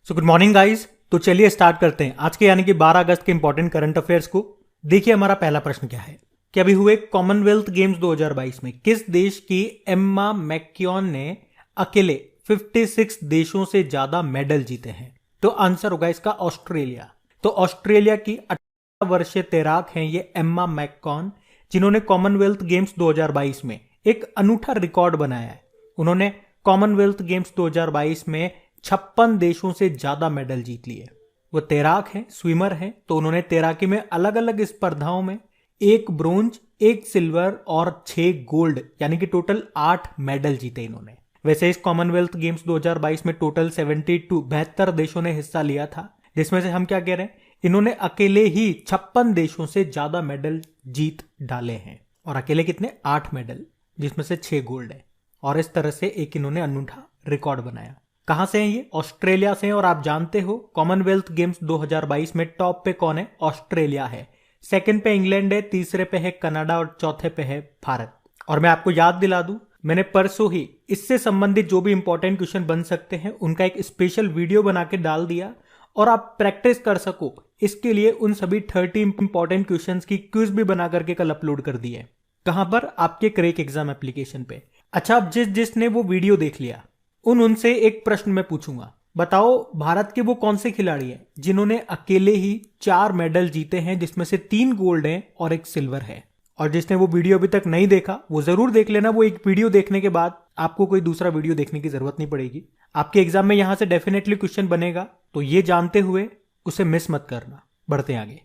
So good morning guys. तो चलिए start करते हैं आज के यानी कि 12 अगस्त के इंपॉर्टेंट करंट अफेयर्स को। देखिए हमारा पहला प्रश्न क्या है कि अभी हुए कॉमनवेल्थ गेम्स 2022 में किस देश की एम्मा मैक्योन ने अकेले 56 देशों से ज्यादा मेडल जीते हैं? तो आंसर होगा इसका ऑस्ट्रेलिया। तो ऑस्ट्रेलिया की 18 वर्षीय तैराक हैं ये एम्मा मैक्कॉन, जिन्होंने कॉमनवेल्थ गेम्स 2022 में एक अनूठा रिकॉर्ड बनाया है। उन्होंने कॉमनवेल्थ गेम्स 2022 में 56 देशों से ज्यादा मेडल जीत लिए। वो तैराक हैं, स्विमर हैं, तो उन्होंने तैराकी में अलग अलग स्पर्धाओं में 1 ब्रोंज, 1 सिल्वर और 6 गोल्ड यानी कि टोटल 8 मेडल जीते इन्होंने। वैसे इस कॉमनवेल्थ गेम्स 2022 में टोटल 72 देशों ने हिस्सा लिया था, जिसमें से हम क्या कह रहे हैं, इन्होंने अकेले ही 56 देशों से ज्यादा मेडल जीत डाले हैं। और अकेले कितने? 8 मेडल, जिसमें से 6 गोल्ड है। और इस तरह से एक इन्होंने अनूठा रिकॉर्ड बनाया। कहां से हैं ये? ऑस्ट्रेलिया से हैं। और आप जानते हो कॉमनवेल्थ गेम्स 2022 में टॉप पे कौन है? ऑस्ट्रेलिया है। सेकंड पे इंग्लैंड है, तीसरे पे है कनाडा और चौथे पे है भारत। और मैं आपको याद दिला दूं, मैंने परसों ही इससे संबंधित जो भी इंपॉर्टेंट क्वेश्चन बन सकते हैं उनका एक स्पेशल वीडियो बना के डाल दिया, और आप प्रैक्टिस कर सको इसके लिए उन सभी 30 इंपॉर्टेंट क्वेश्चन की क्विज भी बना करके कल अपलोड कर दी है। कहां पर? आपके क्रैक एग्जाम एप्लीकेशन पे। अच्छा, अब जिसने वो वीडियो देख लिया उनसे एक प्रश्न मैं पूछूंगा। बताओ भारत के वो कौन से खिलाड़ी हैं जिन्होंने अकेले ही 4 मेडल जीते हैं, जिसमें से 3 गोल्ड हैं और 1 सिल्वर है। और जिसने वो वीडियो अभी तक नहीं देखा वो जरूर देख लेना। वो एक वीडियो देखने के बाद आपको कोई दूसरा वीडियो देखने की जरूरत नहीं पड़ेगी। आपके एग्जाम में यहां से डेफिनेटली क्वेश्चन बनेगा, तो ये जानते हुए उसे मिस मत करना। बढ़ते आगे।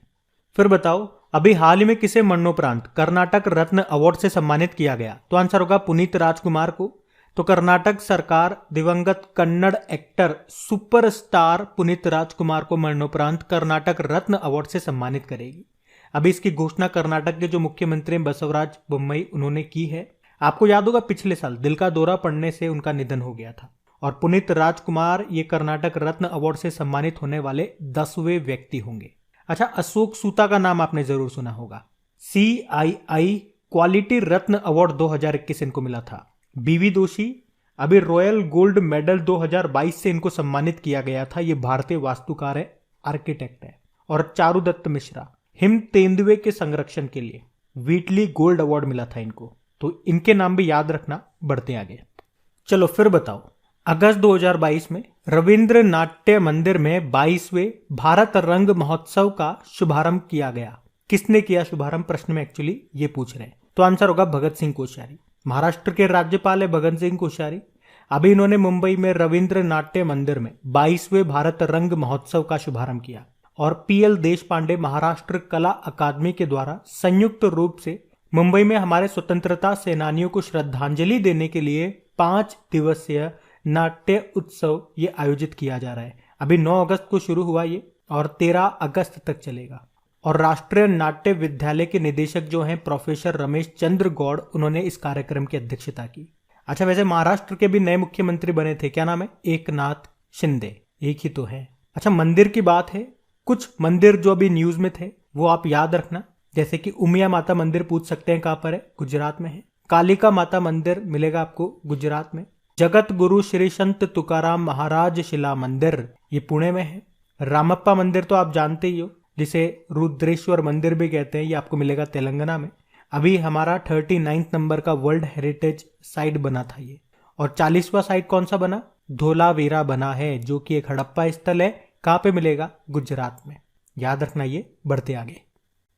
फिर बताओ अभी हाल ही में किसे मरणोपरांत कर्नाटक रत्न अवार्ड से सम्मानित किया गया? तो आंसर होगा पुनीत राजकुमार को। तो कर्नाटक सरकार दिवंगत कन्नड़ एक्टर सुपरस्टार पुनीत राजकुमार को मरणोपरांत कर्नाटक रत्न अवार्ड से सम्मानित करेगी। अभी इसकी घोषणा कर्नाटक के जो मुख्यमंत्री बसवराज बोम्मई उन्होंने की है। आपको याद होगा पिछले साल दिल का दौरा पड़ने से उनका निधन हो गया था, और पुनीत राजकुमार ये कर्नाटक रत्न अवार्ड से सम्मानित होने वाले 10वें व्यक्ति होंगे। अच्छा, अशोक सूता का नाम आपने जरूर सुना होगा। CII क्वालिटी रत्न अवार्ड 2021 इनको मिला था। बीवी दोषी अभी रॉयल गोल्ड मेडल 2022 से इनको सम्मानित किया गया था। ये भारतीय वास्तुकार है, आर्किटेक्ट है। और चारुदत्त मिश्रा हिम तेंदुए के संरक्षण के लिए व्हीटली गोल्ड अवार्ड मिला था इनको। तो इनके नाम भी याद रखना। बढ़ते आगे। चलो फिर बताओ, अगस्त 2022 में रविंद्र नाट्य मंदिर में 22वें भारत रंग महोत्सव का शुभारंभ किया गया। किसने किया शुभारंभ? प्रश्न में एक्चुअली ये पूछ रहे हैं। तो आंसर होगा भगत सिंह कोश्यारी। महाराष्ट्र के राज्यपाल है भगत सिंह कोश्यारी। अभी इन्होंने मुंबई में रविंद्र नाट्य मंदिर में 22वें भारत रंग महोत्सव का शुभारंभ किया। और PL देशपांडे महाराष्ट्र कला अकादमी के द्वारा संयुक्त रूप से मुंबई में हमारे स्वतंत्रता सेनानियों को श्रद्धांजलि देने के लिए 5 दिवसीय नाट्य उत्सव ये आयोजित किया जा रहा है। अभी 9 अगस्त को शुरू हुआ ये, और 13 अगस्त तक चलेगा। और राष्ट्रीय नाट्य विद्यालय के निदेशक जो हैं प्रोफेसर रमेश चंद्र गौड़, उन्होंने इस कार्यक्रम की अध्यक्षता की। अच्छा, वैसे महाराष्ट्र के भी नए मुख्यमंत्री बने थे, क्या नाम है? एकनाथ शिंदे। एक ही तो है। अच्छा, मंदिर की बात है। कुछ मंदिर जो अभी न्यूज में थे वो आप याद रखना, जैसे कि उमिया माता मंदिर पूछ सकते हैं कहां पर है? गुजरात में है। कालिका माता मंदिर मिलेगा आपको गुजरात में। जगत गुरु श्री संत तुकाराम महाराज शिला मंदिर ये पुणे में है। रामप्पा मंदिर तो आप जानते ही हो, जिसे रुद्रेश्वर मंदिर भी कहते हैं, ये आपको मिलेगा तेलंगाना में। अभी हमारा 39 नंबर का वर्ल्ड हेरिटेज साइट बना था ये। और 40वां साइट कौन सा बना? धोलावीरा बना है, जो कि एक हड़प्पा स्थल है। कहां पे मिलेगा? गुजरात में। याद रखना ये। बढ़ते आगे।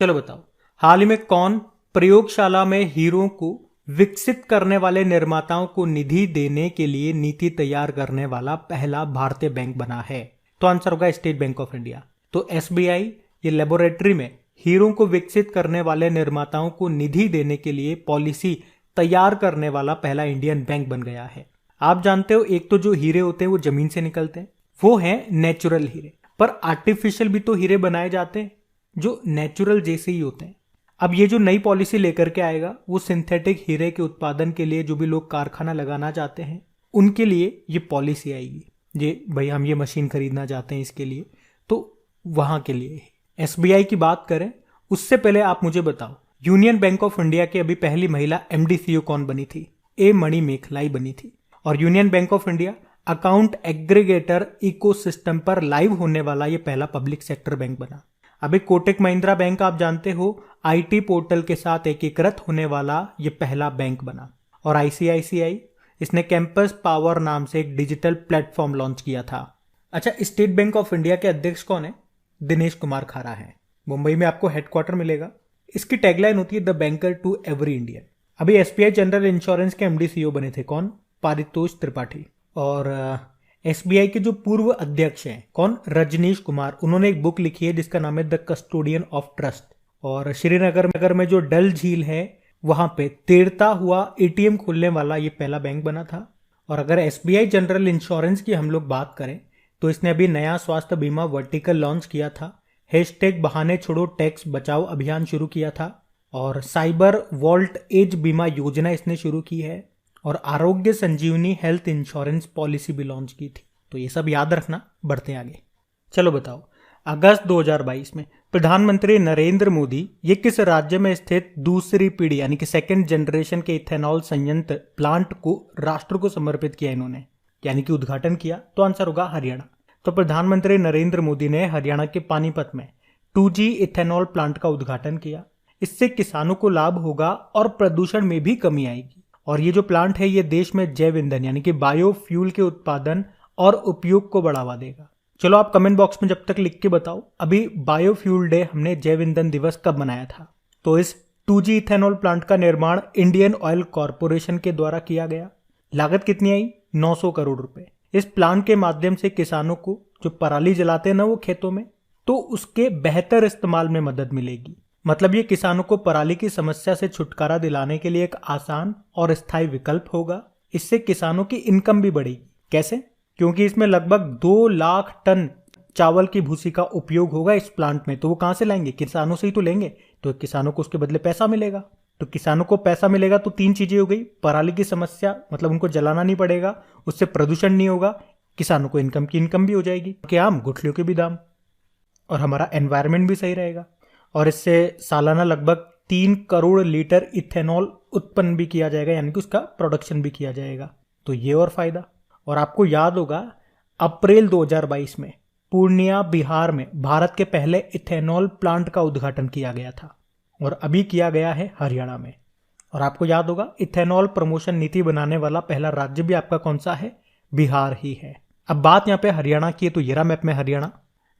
चलो बताओ, हाल ही में कौन प्रयोगशाला में हीरों को विकसित करने वाले निर्माताओं को निधि देने के लिए नीति तैयार करने वाला पहला भारतीय बैंक बना है? तो आंसर होगा स्टेट बैंक ऑफ इंडिया। तो SBI ये लेबोरेटरी में हीरों को विकसित करने वाले निर्माताओं को निधि देने के लिए पॉलिसी तैयार करने वाला पहला इंडियन बैंक बन गया है। आप जानते हो एक तो जो हीरे होते हैं वो जमीन से निकलते हैं, वो हैं नेचुरल हीरे, पर आर्टिफिशियल भी तो हीरे बनाए जाते हैं जो नेचुरल जैसे ही होते हैं। अब ये जो नई पॉलिसी लेकर के आएगा वो सिंथेटिक हीरे के उत्पादन के लिए जो भी लोग कारखाना लगाना चाहते हैं उनके लिए ये पॉलिसी आएगी। ये भाई हम ये मशीन खरीदना चाहते हैं इसके लिए, तो वहां के लिए। SBI की बात करें उससे पहले आप मुझे बताओ, यूनियन बैंक ऑफ इंडिया की अभी पहली महिला MD CEO कौन बनी थी? A मणि मेखलाई बनी थी। और union bank of India account aggregator ecosystem पर लाइव होने वाला ये पहला पब्लिक सेक्टर बैंक बना। अभी कोटक महिंद्रा बैंक आप जानते हो आईटी पोर्टल के साथ एकीकृत होने वाला ये पहला बैंक बना। और आईसीआईसीआई इसने कैंपस पावर नाम से एक डिजिटल प्लेटफॉर्म लॉन्च किया था। अच्छा, स्टेट बैंक ऑफ इंडिया के अध्यक्ष कौन है? दिनेश कुमार खारा है। मुंबई में आपको हेडक्वार्टर मिलेगा। इसकी टैगलाइन होती है the banker to every Indian. अभी एसबीआई जनरल इंश्योरेंस के एमडी सीईओ बने थे कौन? पारितोष त्रिपाठी। और एसबीआई के जो पूर्व अध्यक्ष हैं कौन? रजनीश कुमार। उन्होंने एक बुक लिखी है जिसका नाम है द कस्टोडियन ऑफ ट्रस्ट। और श्रीनगर में जो डल झील है वहां पे तैरता हुआ एटीएम खोलने वाला ये पहला बैंक बना था। और अगर एसबीआई जनरल इंश्योरेंस की हम लोग बात करें तो इसने अभी नया स्वास्थ्य बीमा वर्टिकल लॉन्च किया था। हैशटैग बहाने छोड़ो टैक्स बचाओ अभियान शुरू किया था। और साइबर वॉल्ट एज बीमा योजना इसने शुरू की है। और आरोग्य संजीवनी हेल्थ इंश्योरेंस पॉलिसी भी लॉन्च की थी। तो ये सब याद रखना, बढ़ते आगे। चलो बताओ, अगस्त 2022 में प्रधानमंत्री नरेंद्र मोदी ये किस राज्य में स्थित दूसरी पीढ़ी यानी कि सेकेंड जनरेशन के इथेनॉल संयंत्र प्लांट को राष्ट्र को समर्पित किया इन्होंने, यानी कि उद्घाटन किया? तो आंसर होगा हरियाणा। तो प्रधानमंत्री नरेंद्र मोदी ने हरियाणा के पानीपत में 2G इथेनॉल प्लांट का उद्घाटन किया। इससे किसानों को लाभ होगा और प्रदूषण में भी कमी आएगी। और ये जो प्लांट है ये देश में जैव ईंधन यानी कि बायोफ्यूल के उत्पादन और उपयोग को बढ़ावा देगा। चलो आप कमेंट बॉक्स में जब तक लिख के बताओ, अभी बायोफ्यूल डे हमने जैव ईंधन दिवस कब मनाया था? तो इस 2G इथेनॉल प्लांट का निर्माण इंडियन ऑयल कॉरपोरेशन के द्वारा किया गया। लागत कितनी आई? 900 करोड़ रुपए। इस प्लांट के माध्यम से किसानों को जो पराली जलाते हैं ना वो खेतों में, तो उसके बेहतर इस्तेमाल में मदद मिलेगी। मतलब ये किसानों को पराली की समस्या से छुटकारा दिलाने के लिए एक आसान और स्थायी विकल्प होगा। इससे किसानों की इनकम भी बढ़ेगी। कैसे? क्योंकि इसमें लगभग 2 लाख टन चावल की भूसी का उपयोग होगा इस प्लांट में। तो वो कहां से लाएंगे? किसानों से ही तो लेंगे। तो किसानों को उसके बदले पैसा मिलेगा। तो किसानों को पैसा मिलेगा तो 3 चीजें हो गई। पराली की समस्या, मतलब उनको जलाना नहीं पड़ेगा, उससे प्रदूषण नहीं होगा, किसानों को इनकम भी हो जाएगी, कि आम गुठलियों के भी दाम, और हमारा एनवायरमेंट भी सही रहेगा। और इससे सालाना लगभग 3 करोड़ लीटर इथेनॉल उत्पन्न भी किया जाएगा, यानी कि उसका प्रोडक्शन भी किया जाएगा। तो ये और फायदा। और आपको याद होगा अप्रैल 2022 में पूर्णिया बिहार में भारत के पहले इथेनॉल प्लांट का उद्घाटन किया गया था। और अभी किया गया है हरियाणा में। और आपको याद होगा इथेनॉल प्रमोशन नीति बनाने वाला पहला राज्य भी आपका कौन सा है? बिहार ही है। अब बात यहाँ पे हरियाणा की है, तो ये रहा मैप में हरियाणा।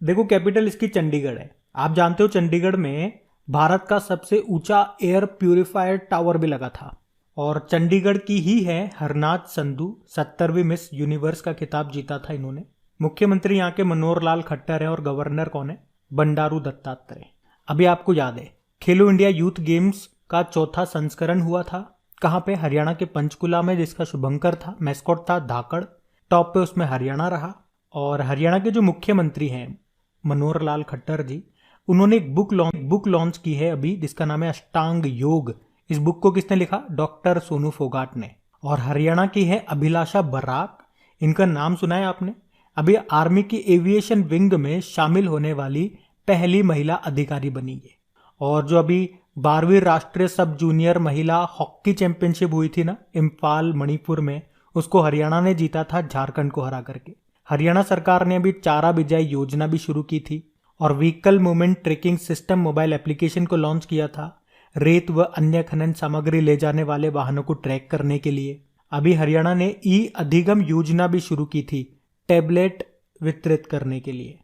देखो कैपिटल इसकी चंडीगढ़ है। आप जानते हो चंडीगढ़ में भारत का सबसे ऊंचा एयर प्यूरिफायर टावर भी लगा था। और चंडीगढ़ की ही है हरनाथ संधू, 70वीं मिस यूनिवर्स का खिताब जीता था इन्होंने। मुख्यमंत्री यहाँ के मनोहर लाल खट्टर है और गवर्नर कौन है? बंडारू दत्तात्रेय। अभी आपको याद है खेलो इंडिया यूथ गेम्स का चौथा संस्करण हुआ था। कहाँ पे? हरियाणा के पंचकुला में, जिसका शुभंकर था, मैस्कॉट था धाकड़। टॉप पे उसमें हरियाणा रहा। और हरियाणा के जो मुख्यमंत्री हैं मनोहर लाल खट्टर जी, उन्होंने एक बुक लॉन्च की है अभी, जिसका नाम है अष्टांग योग। इस बुक को किसने लिखा? डॉक्टर सोनू फोगाट ने। और हरियाणा की है अभिलाषा बराक। इनका नाम सुना है आपने? अभी आर्मी की एविएशन विंग में शामिल होने वाली पहली महिला अधिकारी बनी है। और जो अभी 12वीं राष्ट्रीय सब जूनियर महिला हॉकी चैंपियनशिप हुई थी ना इम्फाल मणिपुर में, उसको हरियाणा ने जीता था झारखंड को हरा करके। हरियाणा सरकार ने अभी चारा बिजाई योजना भी शुरू की थी। और vehicle movement tracking system mobile application को लॉन्च किया था, रेत व अन्य खनन सामग्री ले जाने वाले वाहनों को ट्रैक करने के लिए। अभी हरियाणा ने ई अधिगम योजना भी शुरू की थी, टैबलेट वितरित करने के लिए।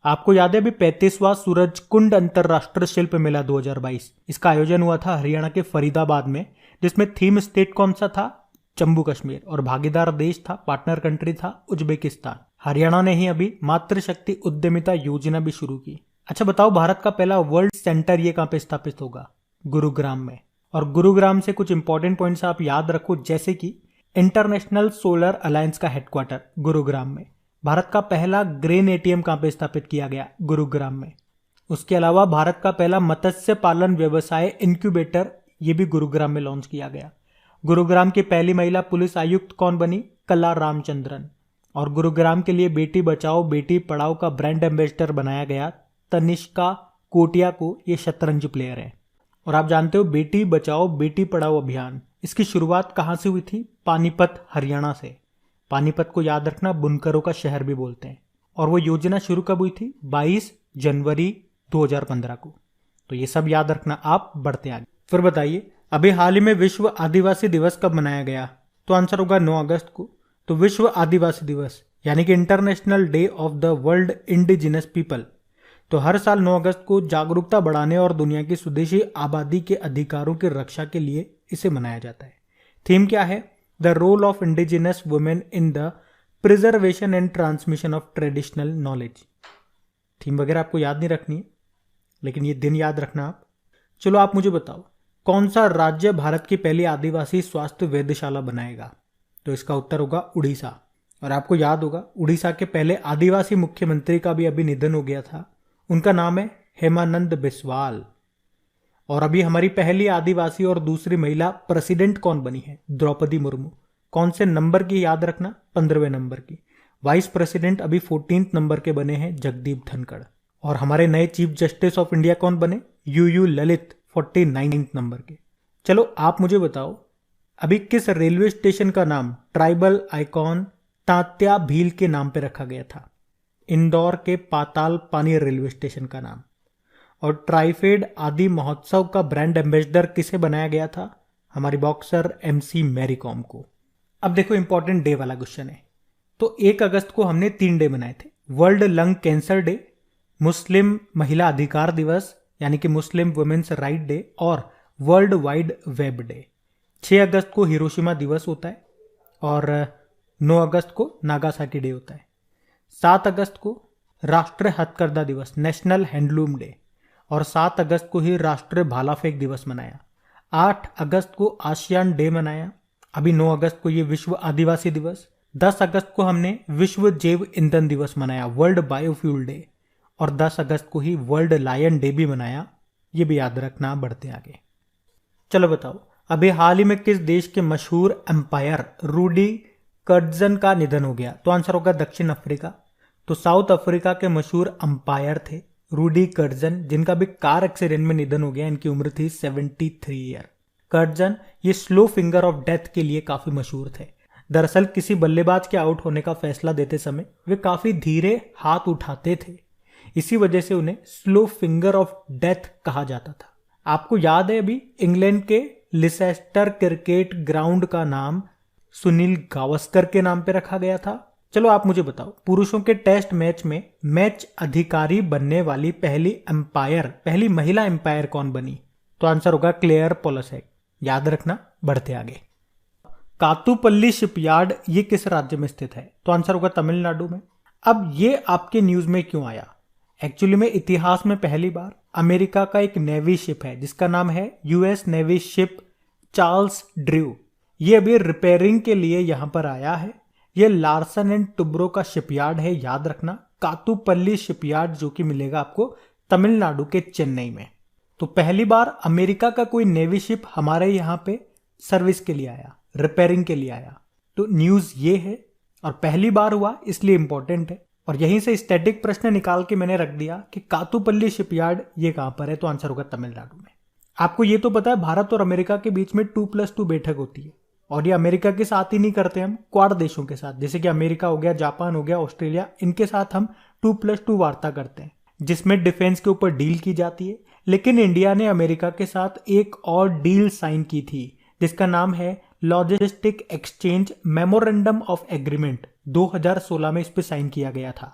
आपको याद है अभी 35वां सूरजकुंड अंतरराष्ट्रीय शिल्प मेला 2022, इसका आयोजन हुआ था हरियाणा के फरीदाबाद में, जिसमें थीम स्टेट कौन सा था? जम्मू कश्मीर। और भागीदार देश था, पार्टनर कंट्री था उज्बेकिस्तान। हरियाणा ने ही अभी मातृशक्ति उद्यमिता योजना भी शुरू की। अच्छा बताओ, भारत का पहला वर्ल्ड सेंटर ये कहां पे स्थापित होगा? गुरुग्राम में। और गुरुग्राम से कुछ इंपॉर्टेंट पॉइंट्स आप याद रखो, जैसे कि इंटरनेशनल सोलर अलायंस का हेडक्वार्टर गुरुग्राम में। भारत का पहला ग्रेन एटीएम कहां पे स्थापित किया गया? गुरुग्राम में। उसके अलावा भारत का पहला मत्स्य पालन व्यवसाय इंक्यूबेटर ये भी गुरुग्राम में लॉन्च किया गया। गुरुग्राम की पहली महिला पुलिस आयुक्त कौन बनी? कला रामचंद्रन। और गुरुग्राम के लिए बेटी बचाओ बेटी पढ़ाओ का ब्रांड एम्बेसडर बनाया गया तनिष्का कोटिया को। ये शतरंज प्लेयर है। और आप जानते हो बेटी बचाओ बेटी पढ़ाओ अभियान, इसकी शुरुआत कहां से हुई थी? पानीपत हरियाणा से। पानीपत को याद रखना बुनकरों का शहर भी बोलते हैं। और वो योजना शुरू कब हुई थी? 22 जनवरी 2015 को। तो ये सब याद रखना आप। बढ़ते आगे। फिर बताइए, अभी हाल ही में विश्व आदिवासी दिवस कब मनाया गया? तो आंसर होगा 9 अगस्त को। तो विश्व आदिवासी दिवस यानी कि international day of the world indigenous people, तो हर साल 9 अगस्त को जागरूकता बढ़ाने और दुनिया की स्वदेशी आबादी के अधिकारों की रक्षा के लिए इसे मनाया जाता है। थीम क्या है? The role of indigenous women in the preservation and transmission of traditional knowledge. Theme वगैरह आपको याद नहीं रखनी है, लेकिन ये दिन याद रखना आप। चलो आप मुझे बताओ, कौन सा राज्य भारत की पहली आदिवासी स्वास्थ्य वेधशाला बनाएगा? तो इसका उत्तर होगा उड़ीसा। और आपको याद होगा, उड़ीसा के पहले आदिवासी मुख्यमंत्री का भी अभी निधन हो गया था। उनका नाम है हेमानंद बिस्वाल। और अभी हमारी पहली आदिवासी और दूसरी महिला प्रेसिडेंट कौन बनी है? द्रौपदी मुर्मू। कौन से नंबर की याद रखना? 15वें नंबर की। वाइस प्रेसिडेंट अभी 14 नंबर के बने हैं जगदीप धनखड़। और हमारे नए चीफ जस्टिस ऑफ इंडिया कौन बने? यूयू ललित, 49 नंबर के। चलो आप मुझे बताओ, अभी किस रेलवे स्टेशन का नाम ट्राइबल आइकॉन तात्या भील के नाम पे रखा गया था? इंदौर के पाताल पानी रेलवे स्टेशन का नाम। और ट्राइफेड आदि महोत्सव का ब्रांड एम्बेसडर किसे बनाया गया था? हमारी बॉक्सर MC मैरी कॉम को। अब देखो इंपॉर्टेंट डे वाला क्वेश्चन है। तो 1 अगस्त को हमने 3 डे बनाए थे। वर्ल्ड लंग कैंसर डे, मुस्लिम महिला अधिकार दिवस यानी कि मुस्लिम वुमेन्स राइट डे, और वर्ल्ड वाइड वेब डे। 6 अगस्त को हिरोशिमा दिवस होता है और 9 अगस्त को नागासाकी डे होता है। 7 अगस्त को राष्ट्रीय हथकरघा दिवस, नेशनल हैंडलूम डे, और 7 अगस्त को ही राष्ट्रीय भाला फेंक दिवस मनाया। 8 अगस्त को आसियान डे मनाया। अभी 9 अगस्त को ये विश्व आदिवासी दिवस। 10 अगस्त को हमने विश्व जैव ईंधन दिवस मनाया, वर्ल्ड बायोफ्यूल डे, और 10 अगस्त को ही वर्ल्ड लायन डे भी मनाया। ये भी याद रखना। बढ़ते आगे। चलो बताओ, अभी हाल ही में किस देश के मशहूर एम्पायर रूडी कर्टजन का निधन हो गया? तो आंसर होगा दक्षिण अफ्रीका। तो साउथ अफ्रीका के मशहूर अंपायर थे रूडी कर्टजन, जिनका भी कार एक्सीडेंट में निधन हो गया। इनकी उम्र थी 73 ईयर। कर्टजन ये स्लो फिंगर ऑफ डेथ के लिए काफी मशहूर थे। दरअसल किसी बल्लेबाज के आउट होने का फैसला देते समय वे काफी धीरे हाथ उठाते थे, इसी वजह से उन्हें स्लो फिंगर ऑफ डेथ कहा जाता था। आपको याद है, अभी इंग्लैंड के लिसेस्टर क्रिकेट ग्राउंड का नाम सुनील गावस्कर के नाम पे रखा गया था। चलो आप मुझे बताओ, पुरुषों के टेस्ट मैच में मैच अधिकारी बनने वाली पहली महिला एम्पायर कौन बनी? तो आंसर होगा क्लेयर पोलसेक। याद रखना। बढ़ते आगे। कातुपल्ली शिपयार्ड ये किस राज्य में स्थित है? तो आंसर होगा तमिलनाडु में। अब ये आपके न्यूज में क्यों आया? एक्चुअली में इतिहास में पहली बार अमेरिका का एक नेवी शिप है जिसका नाम है US navy ship Charles Drew. ये अभी रिपेयरिंग के लिए यहां पर आया है। ये लार्सन एंड टुब्रो का शिपयार्ड है, याद रखना। कातुपल्ली शिपयार्ड जो कि मिलेगा आपको तमिलनाडु के चेन्नई में। तो पहली बार अमेरिका का कोई नेवी शिप हमारे यहां पे सर्विस के लिए आया, रिपेयरिंग के लिए आया। तो न्यूज ये है और पहली बार हुआ इसलिए इंपॉर्टेंट है। और यहीं से स्टैटिक प्रश्न निकाल के मैंने रख दिया कि कातुपल्ली शिपयार्ड ये कहां पर है? तो आंसर होगा तमिलनाडु में। आपको ये तो पता है भारत और अमेरिका के बीच में 2+2 बैठक होती है, और ये अमेरिका के साथ ही नहीं करते हम, क्वाड देशों के साथ, जैसे कि अमेरिका हो गया, जापान हो गया, ऑस्ट्रेलिया, इनके साथ हम 2+2 वार्ता करते हैं जिसमें डिफेंस के ऊपर डील की जाती है। लेकिन इंडिया ने अमेरिका के साथ एक और डील साइन की थी जिसका नाम है logistic exchange memorandum of agreement. 2016 में इस पे साइन किया गया था।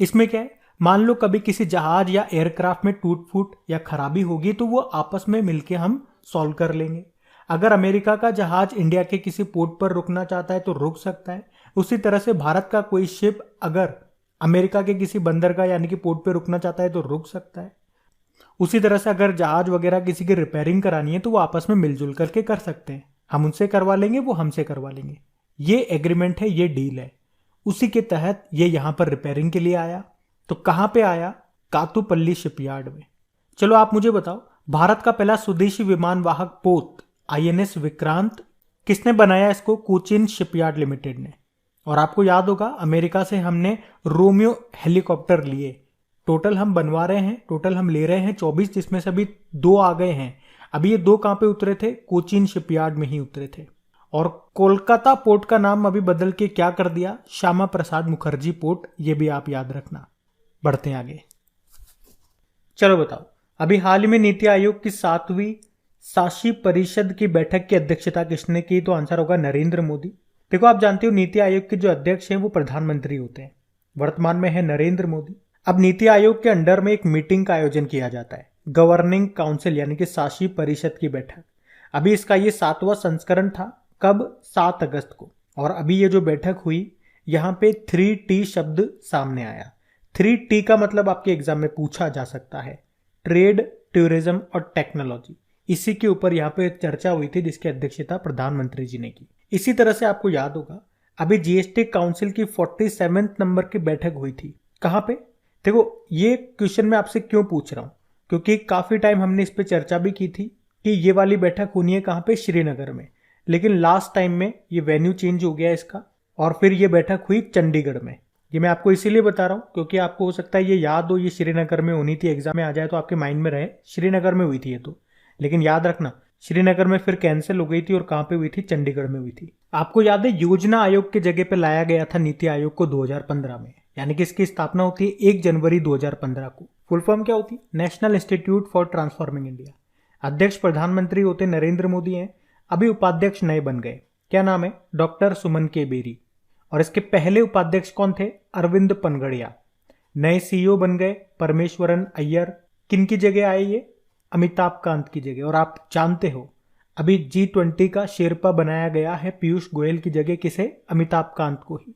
इसमें क्या है, मान लो कभी किसी जहाज या एयरक्राफ्ट में टूट फूट या खराबी होगी तो वो आपस में मिलके हम सॉल्व कर लेंगे। अगर अमेरिका का जहाज इंडिया के किसी पोर्ट पर रुकना चाहता है तो रुक सकता है। उसी तरह से भारत का कोई शिप अगर अमेरिका के किसी बंदरगाह यानी कि पोर्ट पर रुकना चाहता है तो रुक सकता है। उसी तरह से अगर जहाज वगैरह किसी की रिपेयरिंग करानी है तो वो आपस में मिलजुल करके कर सकते हैं। हम उनसे करवा लेंगे, वो हमसे करवा लेंगे। ये एग्रीमेंट है, ये डील है। उसी के तहत ये यहां पर रिपेयरिंग के लिए आया। तो कहां पे आया? कातुपल्ली शिपयार्ड में। चलो आप मुझे बताओ, भारत का पहला स्वदेशी विमान वाहक पोत INS विक्रांत किसने बनाया? इसको कोचिन शिपयार्ड लिमिटेड ने। और आपको याद होगा अमेरिका से हमने रोमियो हेलीकॉप्टर लिए। टोटल हम बनवा रहे हैं, टोटल हम ले रहे हैं 24, जिसमें से अभी 2 आ गए हैं। अभी ये 2 कहां पे उतरे थे? कोचिन शिपयार्ड में ही उतरे थे। और कोलकाता पोर्ट का नाम अभी बदल के क्या कर दिया, श्यामा प्रसाद मुखर्जी पोर्ट, ये भी आप याद रखना। बढ़ते हैं आगे। चलो बताओ, अभी हाल ही में नीति आयोग की 7वीं शासी परिषद की बैठक की अध्यक्षता किसने की, तो आंसर होगा नरेंद्र मोदी। देखो आप जानते हो नीति आयोग के जो अध्यक्ष हैं वो प्रधानमंत्री होते हैं, वर्तमान में है नरेंद्र मोदी। अब नीति आयोग के अंडर में एक मीटिंग का आयोजन किया जाता है, गवर्निंग काउंसिल यानी कि शासी परिषद की बैठक। अभी इसका ये 7वां संस्करण था, कब, 7 अगस्त को। और अभी ये जो बैठक हुई यहाँ पे 3T शब्द सामने आया। 3T का मतलब आपके एग्जाम में पूछा जा सकता है, ट्रेड, टूरिज्म और टेक्नोलॉजी। इसी के ऊपर यहाँ पे चर्चा हुई थी जिसकी अध्यक्षता प्रधानमंत्री जी ने की। इसी तरह से आपको याद होगा अभी जीएसटी काउंसिल की 47वें नंबर की बैठक हुई थी, कहाँ पे। देखो ये क्वेश्चन मैं आपसे क्यों पूछ रहा हूँ, क्योंकि काफी टाइम हमने इस पे चर्चा भी की थी कि ये वाली बैठक होनी है कहाँ पे, श्रीनगर में। लेकिन लास्ट टाइम में ये वेन्यू चेंज हो गया इसका, और फिर ये बैठक हुई चंडीगढ़ में। ये मैं आपको इसीलिए बता रहा हूँ क्योंकि आपको हो सकता है ये याद हो, ये श्रीनगर में होनी थी, एग्जाम में आ जाए तो आपके माइंड में रहे श्रीनगर में हुई थी ये तो। लेकिन याद रखना श्रीनगर में फिर कैंसिल हो गई थी और कहाँ पे हुई थी, चंडीगढ़ में हुई थी। आपको याद है योजना आयोग की जगह पे लाया गया था नीति आयोग को 2015 में, यानी कि इसकी स्थापना होती है 1 जनवरी 2015 को। फुल फॉर्म क्या होती है, national institute for transforming India. अध्यक्ष प्रधानमंत्री होते नरेंद्र मोदी हैं। अभी उपाध्यक्ष नए बन गए, क्या नाम है, डॉक्टर सुमन के बेरी। और इसके पहले उपाध्यक्ष कौन थे, अरविंद पनगड़िया। नए सीईओ बन गए परमेश्वरन अय्यर। किन की जगह आए ये, अमिताभ कांत की जगह। और आप जानते हो अभी G20 का शेरपा बनाया गया है पीयूष गोयल की जगह, किसे, अमिताभ कांत को ही।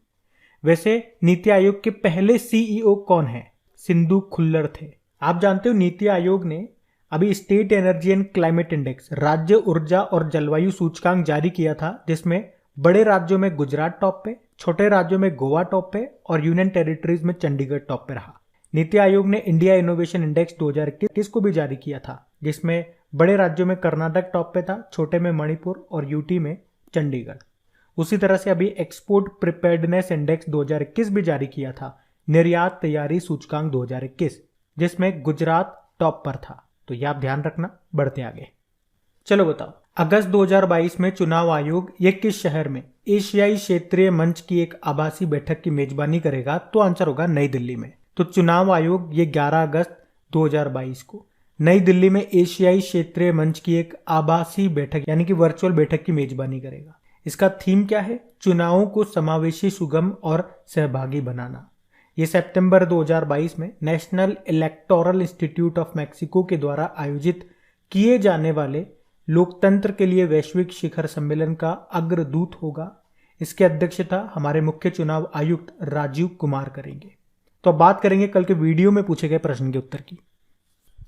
वैसे नीति आयोग के पहले सीईओ कौन है, सिंधु खुल्लर थे। आप जानते हो नीति आयोग ने अभी state energy and climate index, राज्य ऊर्जा और जलवायु सूचकांक जारी किया था, जिसमें बड़े राज्यों में गुजरात टॉप पे, छोटे राज्यों में गोवा टॉप पे और यूनियन टेरिटरीज में चंडीगढ़ टॉप पे रहा। नीति आयोग ने इंडिया इनोवेशन इंडेक्स 2021 को भी जारी किया था, जिसमें बड़े राज्यों में कर्नाटक टॉप पे था, छोटे में मणिपुर और यूटी में चंडीगढ़। उसी तरह से अभी एक्सपोर्ट प्रिपेयर्डनेस इंडेक्स 2021 भी जारी किया था, निर्यात तैयारी सूचकांक 2021, जिसमें गुजरात टॉप पर था। तो ये आप ध्यान रखना। बढ़ते आगे। चलो बताओ, अगस्त 2022 में चुनाव आयोग ये किस शहर में एशियाई क्षेत्रीय मंच की एक आभासी बैठक की मेजबानी करेगा, तो आंसर होगा नई दिल्ली में। तो चुनाव आयोग ये 11 अगस्त 2022 को नई दिल्ली में एशियाई क्षेत्रीय मंच की एक आभासी बैठक यानी कि वर्चुअल बैठक की मेजबानी करेगा। इसका थीम क्या है, चुनावों को समावेशी, सुगम और सहभागी बनाना। ये सितंबर 2022 में national electoral institute of Mexico के द्वारा आयोजित किए जाने वाले लोकतंत्र के लिए वैश्विक शिखर सम्मेलन का अग्रदूत होगा। इसकी अध्यक्षता हमारे मुख्य चुनाव आयुक्त राजीव कुमार करेंगे। तो अब बात करेंगे कल के वीडियो में पूछे गए प्रश्न के उत्तर की।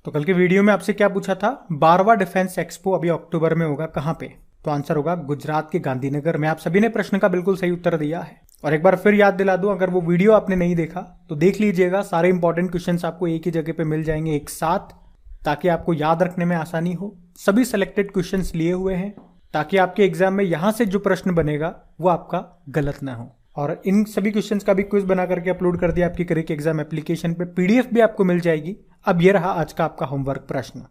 तो कल के वीडियो में आपसे क्या पूछा था, 12वां डिफेंस एक्सपो अभी अक्टूबर में होगा, कहां पे, तो आंसर होगा गुजरात के गांधीनगर में। आप सभी ने प्रश्न का बिल्कुल सही उत्तर दिया है। और एक बार फिर याद दिला दूं, अगर वो वीडियो आपने नहीं देखा तो देख लीजिएगा। सारे इंपॉर्टेंट क्वेश्चंस आपको एक ही जगह पे मिल जाएंगे एक साथ, ताकि आपको याद रखने में आसानी हो। सभी सिलेक्टेड क्वेश्चंस लिए हुए हैं ताकि आपके एग्जाम में यहां से जो प्रश्न बनेगा वो आपका गलत ना हो। और इन सभी क्वेश्चंस का भी क्विज बना करके अपलोड कर दिया आपकी करियर एग्जाम एप्लीकेशन पे, पीडीएफ भी आपको मिल जाएगी। अब ये रहा आज का आपका होमवर्क प्रश्न।